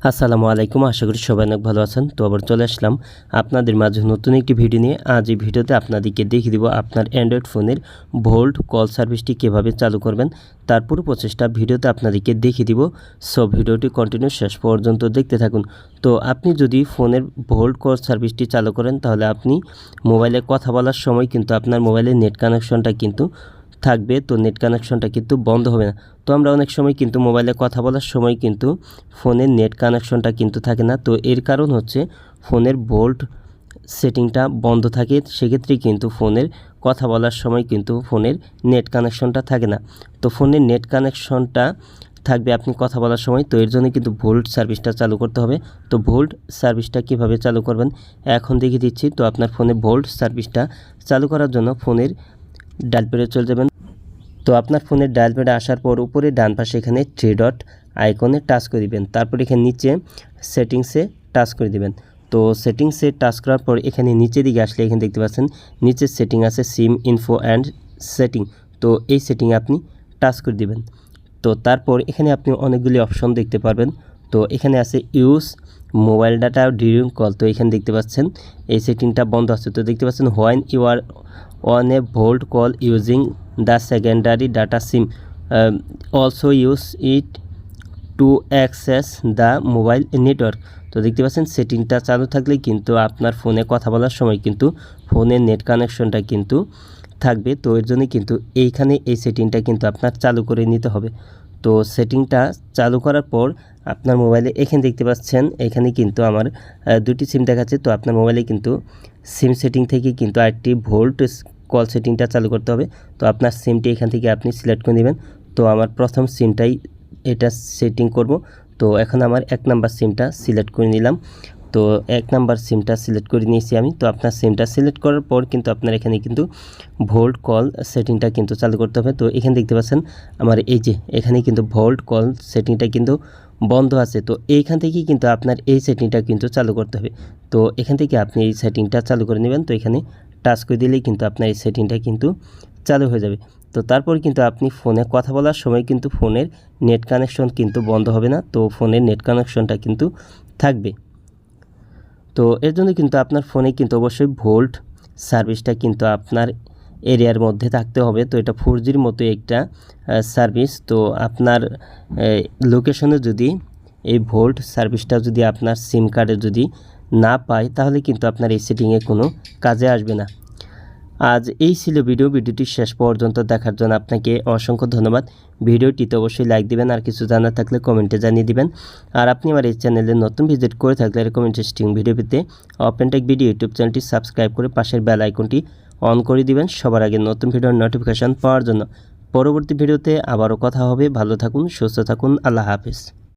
আসসালামু আলাইকুম, আশা করি সবাই অনেক ভালো আছেন। তো আবার চলে আসলাম আপনাদের মাঝে নতুন একটি ভিডিও নিয়ে। আজ এই ভিডিওতে আপনাদেরকে দেখিয়ে দিব আপনার অ্যান্ড্রয়েড ফোনের ভোল্ট কল সার্ভিসটি কীভাবে চালু করবেন, তার পুরো প্রচেষ্টা ভিডিওতে আপনাদেরকে দেখিয়ে দিব। সব ভিডিওটি কন্টিনিউ শেষ পর্যন্ত দেখতে থাকুন। তো আপনি যদি ফোনের ভোল্ট কল সার্ভিসটি চালু করেন, তাহলে আপনি মোবাইলে কথা বলার সময় কিন্তু আপনার মোবাইলের নেট কানেকশনটা কিন্তু থাকবে, তো নেট কানেকশনটা কিন্তু বন্ধ হবে না। তো আমরা অনেক সময় কিন্তু মোবাইলে কথা বলার সময় কিন্তু ফোনের নেট কানেকশনটা কিন্তু থাকে না। তো এর কারণ হচ্ছে ফোনের ভোল্ট সেটিংটা বন্ধ থাকে, সেক্ষেত্রে কিন্তু ফোনের কথা বলার সময় কিন্তু ফোনের নেট কানেকশনটা থাকে না। তো ফোনের নেট কানেকশনটা থাকবে আপনি কথা বলার সময়, তো এর জন্য কিন্তু ভোল্ট সার্ভিসটা চালু করতে হবে। তো ভোল্ট সার্ভিসটা কিভাবে চালু করবেন এখন দেখিয়ে দিচ্ছি। তো আপনার ফোনে ভোল্ট সার্ভিসটা চালু করার জন্য ফোনের ডায়াল প্যাডে চলে যাবেন। তো আপনার ফোনের ডায়াল প্যাডে আসার পর উপরে ডান পাশে এখানে থ্রি ডট আইকনে টাচ করে দিবেন, তারপর এখানে নিচে সেটিংসে টাচ করে দিবেন। তো সেটিংসে টাচ করার পর এখানে নিচের দিকে আসলে এখানে দেখতে পাচ্ছেন নিচে সেটিং আছে সিম ইনফো অ্যান্ড সেটিং। তো এই সেটিংয়ে আপনি টাচ করে দিবেন। তো তারপর এখানে আপনি অনেকগুলি অপশন দেখতে পারবেন। তো এখানে আছে use mobile data during call. তো এখানে দেখতে পাচ্ছেন এই সেটিংটা বন্ধ আছে। তো দেখতে পাচ্ছেন when you are on a volte call using the secondary data SIM also use it to access the mobile network. তো দেখতে পাচ্ছেন সেটিংটা চালু থাকলে কিন্তু আপনার ফোনে কথা বলার সময় কিন্তু ফোনের নেট কানেকশনটা কিন্তু থাকবে। তো এর জন্য কিন্তু এইখানে এই সেটিংটা কিন্তু আপনার চালু করে নিতে হবে। তো সেটিংটা চালু করার পর আপনার মোবাইলে এখানে দেখতে পাচ্ছেন এখানে কিন্তু আমার দুটি সিম দেখাচ্ছে। তো আপনার মোবাইলে কিন্তু সিম সেটিং থেকে কিন্তু আরেকটি ভোল্ট কল সেটিংটা চালু করতে হবে। তো আপনার সিমটি এখান থেকে আপনি সিলেক্ট করে নেবেন। তো আমার প্রথম সিমটাই এটা সেটিং করব। তো এখন আমার 1 নাম্বার সিমটা সিলেক্ট করে নিলাম। তো 1 নাম্বার সিমটা সিলেক্ট করে নিয়েছি আমি। তো আপনার সিমটা সিলেক্ট করার পর কিন্তু আপনার এখানে কিন্তু ভোল্ট কল সেটিংটা কিন্তু চালু করতে হবে। তো এখানে দেখতে পাচ্ছেন আমার এই যে এখানে কিন্তু ভোল্ট কল সেটিংটা কিন্তু বন্ধ আছে। তো এইখান থেকেই কিন্তু আপনার এই সেটিংটা কিন্তু চালু করতে হবে। তো এখান থেকে আপনি এই সেটিংটা চালু করে নেবেন। তো এখানে টাচ করে দিলেই কিন্তু আপনার এই সেটিংটা কিন্তু চালু হয়ে যাবে। তো তারপর কিন্তু আপনি ফোনে কথা বলার সময় কিন্তু ফোনের নেট কানেকশন কিন্তু বন্ধ হবে না। তো ফোনের নেট কানেকশনটা কিন্তু থাকবে। তো এর জন্য কিন্তু আপনার ফোনে কিন্তু অবশ্যই ভোল্ট সার্ভিসটা কিন্তু আপনার এরিয়ার মধ্যে থাকতে হবে। তো এটা 4Gর মতো একটা সার্ভিস। তো আপনার লোকেশনে যদি এই ভোল্ট সার্ভিসটা যদি আপনার সিম কার্ডে যদি না পায়, তাহলে কিন্তু আপনার এই সেটিংয়ে কোনো কাজে আসবে না। আজ এই ছিল ভিডিওটি শেষ পর্যন্ত দেখার জন্য আপনাকে অসংখ্য ধন্যবাদ। ভিডিওটিতে অবশ্যই লাইক দিবেন, আর কিছু জানার থাকলে কমেন্টে জানিয়ে দিবেন। আর আপনি আমার এই চ্যানেলে নতুন ভিজিট করে থাকলে এরকম ইন্টারেস্টিং ভিডিও পেতে ওপেন টেক ভিডিও ইউটিউব চ্যানেলটি সাবস্ক্রাইব করে পাশের বেল আইকনটি অন করে দিবেন সবার আগে নতুন ভিডিওর নোটিফিকেশান পাওয়ার জন্য। পরবর্তী ভিডিওতে আবারও কথা হবে। ভালো থাকুন, সুস্থ থাকুন, আল্লাহ হাফেজ।